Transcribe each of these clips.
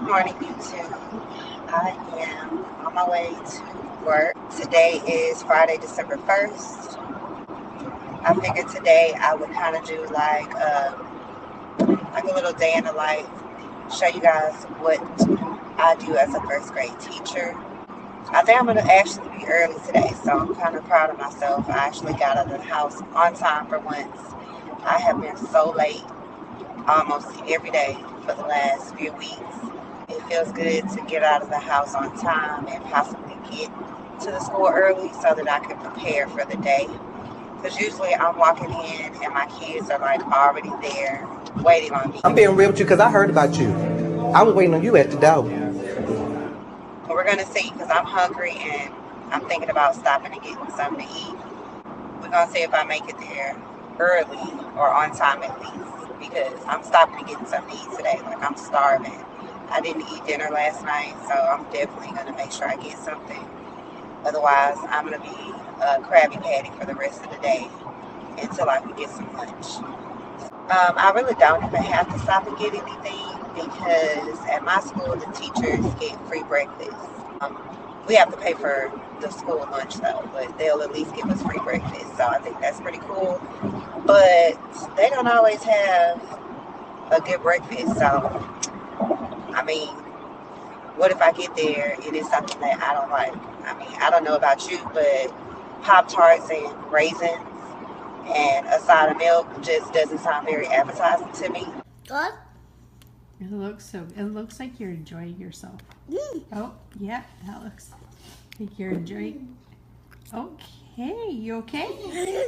Good morning, YouTube. I am on my way to work. Today is Friday, December 1st. I figured today I would kind of do like a little day in the life, show you guys what I do as a first grade teacher. I think I'm going to actually be early today, so I'm kind of proud of myself. I actually got out of the house on time for once. I have been so late almost every day for the last few weeks. It feels good to get out of the house on time and possibly get to the school early so that I can prepare for the day. Because usually I'm walking in and my kids are like already there waiting on me. I'm being real with you because I heard about you. I was waiting on you at the door. But we're going to see because I'm hungry and I'm thinking about stopping and getting something to eat. We're going to see if I make it there early or on time at least because I'm stopping and getting something to eat today. Like I'm starving. I didn't eat dinner last night, so I'm definitely going to make sure I get something. Otherwise, I'm going to be Krabby Patty for the rest of the day until I can get some lunch. I really don't even have to stop and get anything because at my school, the teachers get free breakfast. Um, we have to pay for the school lunch though, but they'll at least give us free breakfast. So I think that's pretty cool. But they don't always have a good breakfast. So, I mean, what if I get there and it's something that I don't like? I mean, I don't know about you, but Pop Tarts and raisins and a side of milk just doesn't sound very appetizing to me. What? It looks like you're enjoying yourself. Oh, yeah, that looks like you're enjoying. Okay, you okay?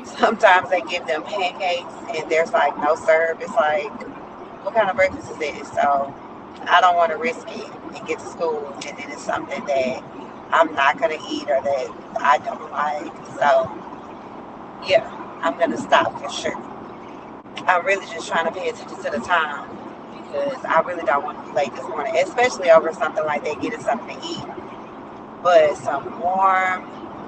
Sometimes they give them pancakes and there's like no serve. It's like, what kind of breakfast is this? So I don't want to risk it and get to school and then it's something that I'm not going to eat or that I don't like. So yeah, I'm going to stop for sure. I'm really just trying to pay attention to the time because I really don't want to be late this morning, especially over something like that, getting something to eat. But some warm,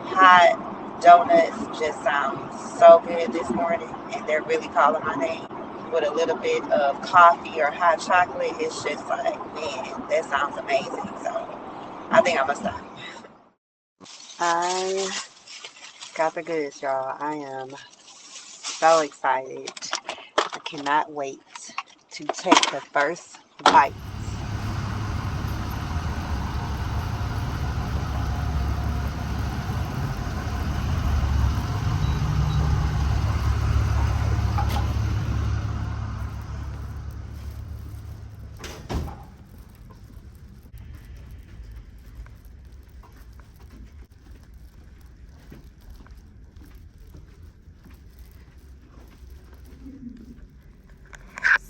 hot donuts just sound so good this morning, and they're really calling my name. With a little bit of coffee or hot chocolate, it's just like, man, that sounds amazing. So I think I'm gonna stop. I got the goods, y'all. I am so excited. I cannot wait to take the first bite.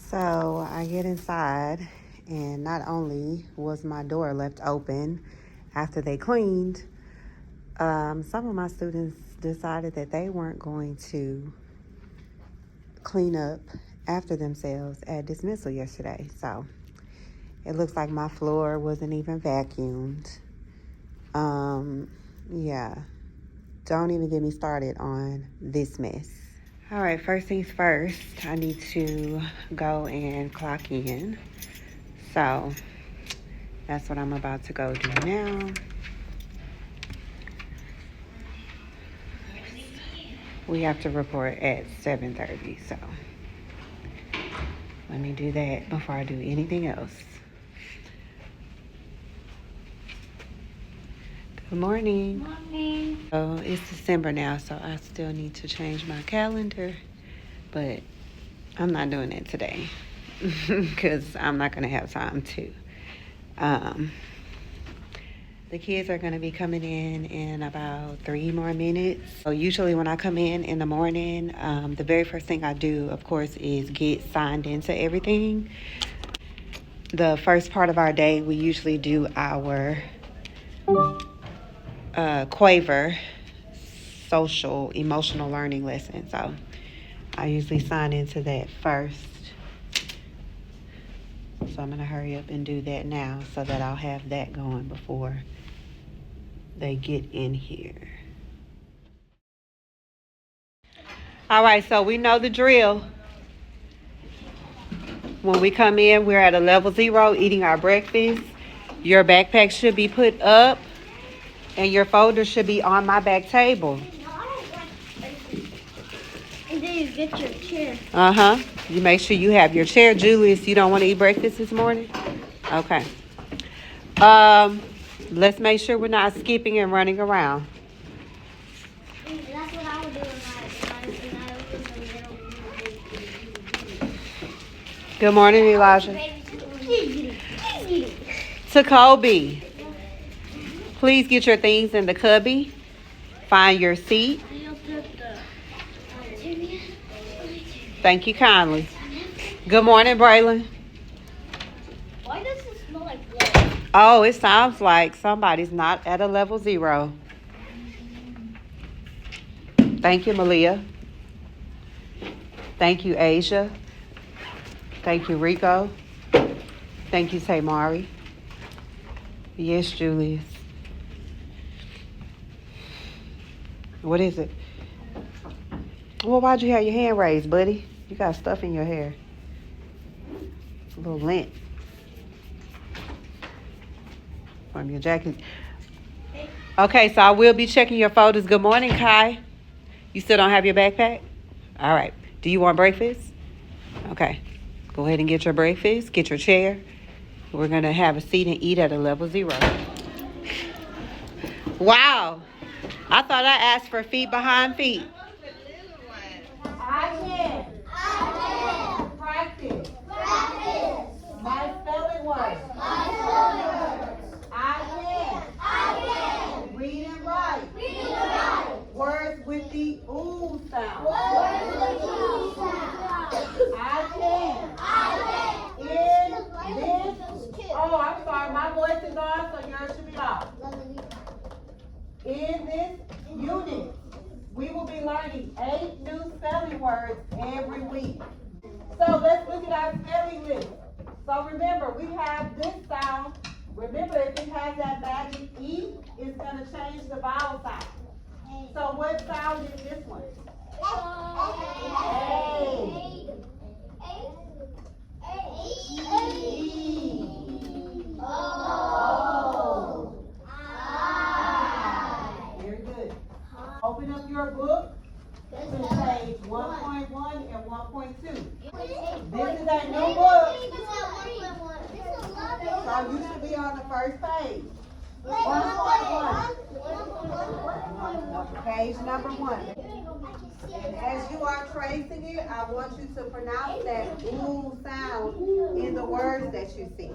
So I get inside, and not only was my door left open after they cleaned, some of my students decided that they weren't going to clean up after themselves at dismissal yesterday. So it looks like my floor wasn't even vacuumed. Yeah, don't even get me started on this mess. All right, first things first, I need to go and clock in. So that's what I'm about to go do now. We have to report at 7:30, so let me do that before I do anything else. Good morning. Mommy. So it's December now, so I still need to change my calendar, but I'm not doing it today because I'm not going to have time to. The kids are going to be coming in about 3 more minutes. So usually when I come in the morning, the very first thing I do, of course, is get signed into everything. The first part of our day, we usually do our Quaver social emotional learning lesson. So I usually sign into that first. So I'm going to hurry up and do that now so that I'll have that going before they get in here. All right, so we know the drill. When we come in, we're at a level 0 eating our breakfast. Your backpack should be put up and your folder should be on my back table. And then you get your chair. Uh-huh. You make sure you have your chair. Julius, you don't want to eat breakfast this morning? Okay. Let's make sure we're not skipping and running around. That's what I would do if I was a little. Good morning, Elijah. To Kobe. Please get your things in the cubby. Find your seat. Thank you kindly. Good morning, Braylon. Why does it smell like blood? Oh, it sounds like somebody's not at a level 0. Thank you, Malia. Thank you, Asia. Thank you, Rico. Thank you, Tamari. Yes, Julius. What is it? Well, why'd you have your hand raised, buddy? You got stuff in your hair. A little lint from your jacket. Okay, so I will be checking your folders. Good morning, Kai. You still don't have your backpack? All right. Do you want breakfast? Okay. Go ahead and get your breakfast. Get your chair. We're going to have a seat and eat at a level 0. Wow. I thought I asked for feet behind feet. I can. Practice. My spelling words. I can. Read and write. Words with the ooh sound. I can. In this. Oh, I'm sorry. My voice is on, so yours should be off. In this unit, we will be learning 8 new spelling words every week. So let's look at our spelling list. So remember, we have this sound. Remember, if it has that magic E, it's going to change the vowel sound. So what sound is this one? Very good. Open up your book to page 1.1 and 1.2. This is a new book, so you should be on the first page. 1.1. Page number 1. And as you are tracing it, I want you to pronounce that ooh sound in the words that you see.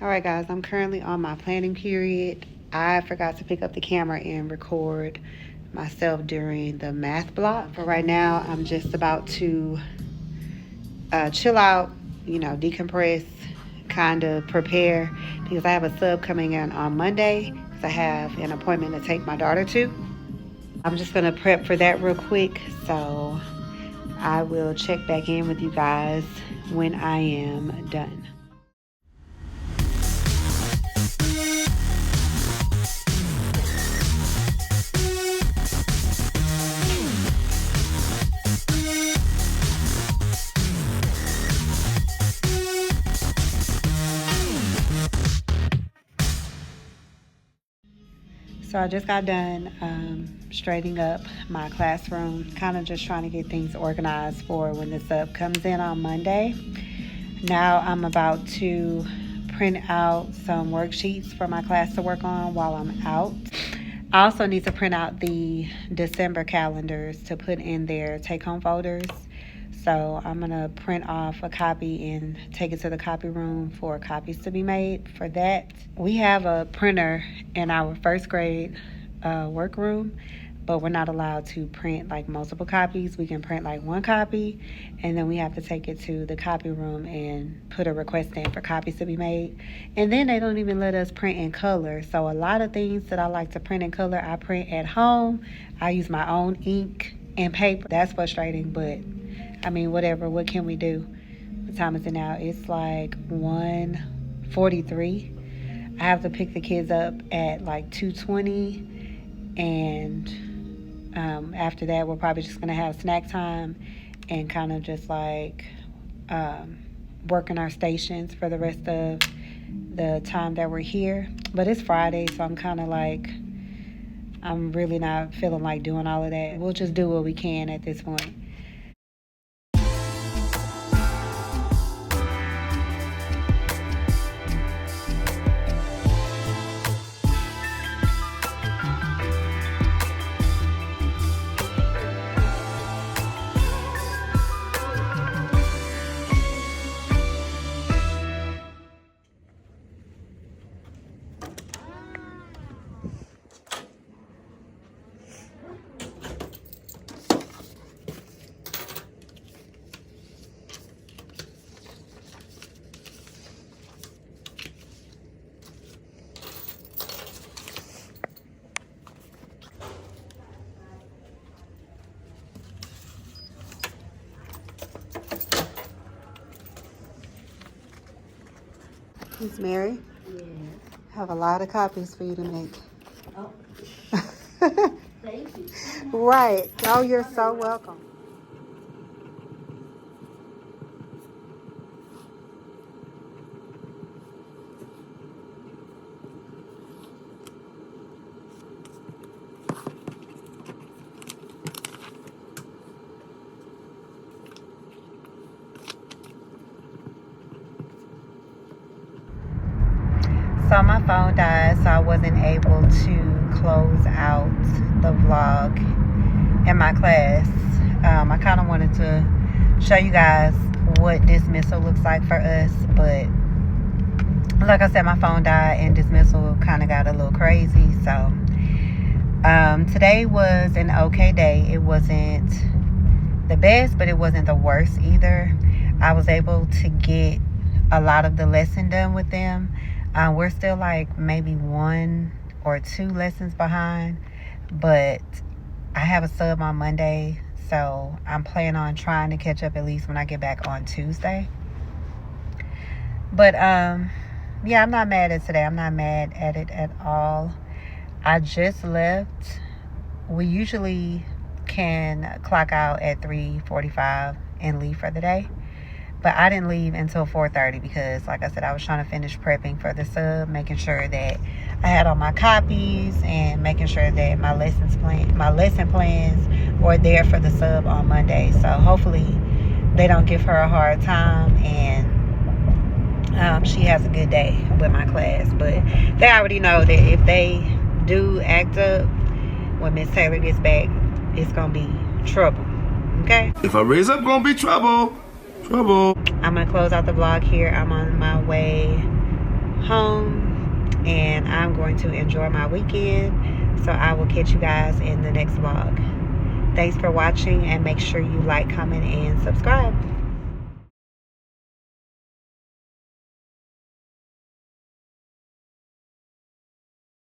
All right, guys, I'm currently on my planning period. I forgot to pick up the camera and record myself during the math block. For right now, I'm just about to chill out, decompress, kind of prepare, because I have a sub coming in on Monday because I have an appointment to take my daughter to. I'm just going to prep for that real quick, so I will check back in with you guys when I am done. So I just got done straightening up my classroom, kind of just trying to get things organized for when the sub comes in on Monday. Now I'm about to print out some worksheets for my class to work on while I'm out. I also need to print out the December calendars to put in their take-home folders. So I'm going to print off a copy and take it to the copy room for copies to be made for that. We have a printer in our first grade workroom, but we're not allowed to print like multiple copies. We can print like one copy, and then we have to take it to the copy room and put a request in for copies to be made. And then they don't even let us print in color. So a lot of things that I like to print in color, I print at home. I use my own ink and paper. That's frustrating, but I mean, whatever. What can we do? What time is it now? It's like 1:43. I have to pick the kids up at like 2:20, And after that, we're probably just going to have snack time and kind of just like working our stations for the rest of the time that we're here. But it's Friday, so I'm kind of like, I'm really not feeling like doing all of that. We'll just do what we can at this point. Miss Mary? Yeah. I have a lot of copies for you to make. Oh, thank you. Right. Oh, you're so welcome. So my phone died, so I wasn't able to close out the vlog in my class. I kind of wanted to show you guys what dismissal looks like for us, but like I said, my phone died and dismissal kind of got a little crazy. So today was an okay day. It wasn't the best, but it wasn't the worst either. I was able to get a lot of the lesson done with them. We're still like maybe 1 or 2 lessons behind, but I have a sub on Monday, so I'm planning on trying to catch up at least when I get back on Tuesday. But yeah, I'm not mad at today. I'm not mad at it at all. I just left. We usually can clock out at 3:45 and leave for the day. But I didn't leave until 4:30 because, like I said, I was trying to finish prepping for the sub, making sure that I had all my copies and making sure that my lesson plans were there for the sub on Monday. So hopefully they don't give her a hard time and she has a good day with my class. But they already know that if they do act up when Miss Taylor gets back, it's gonna be trouble. Okay? If I raise up, gonna be trouble. Trouble. I'm gonna close out the vlog here. I'm on my way home and I'm going to enjoy my weekend. So I will catch you guys in the next vlog. Thanks for watching and make sure you like, comment, and subscribe.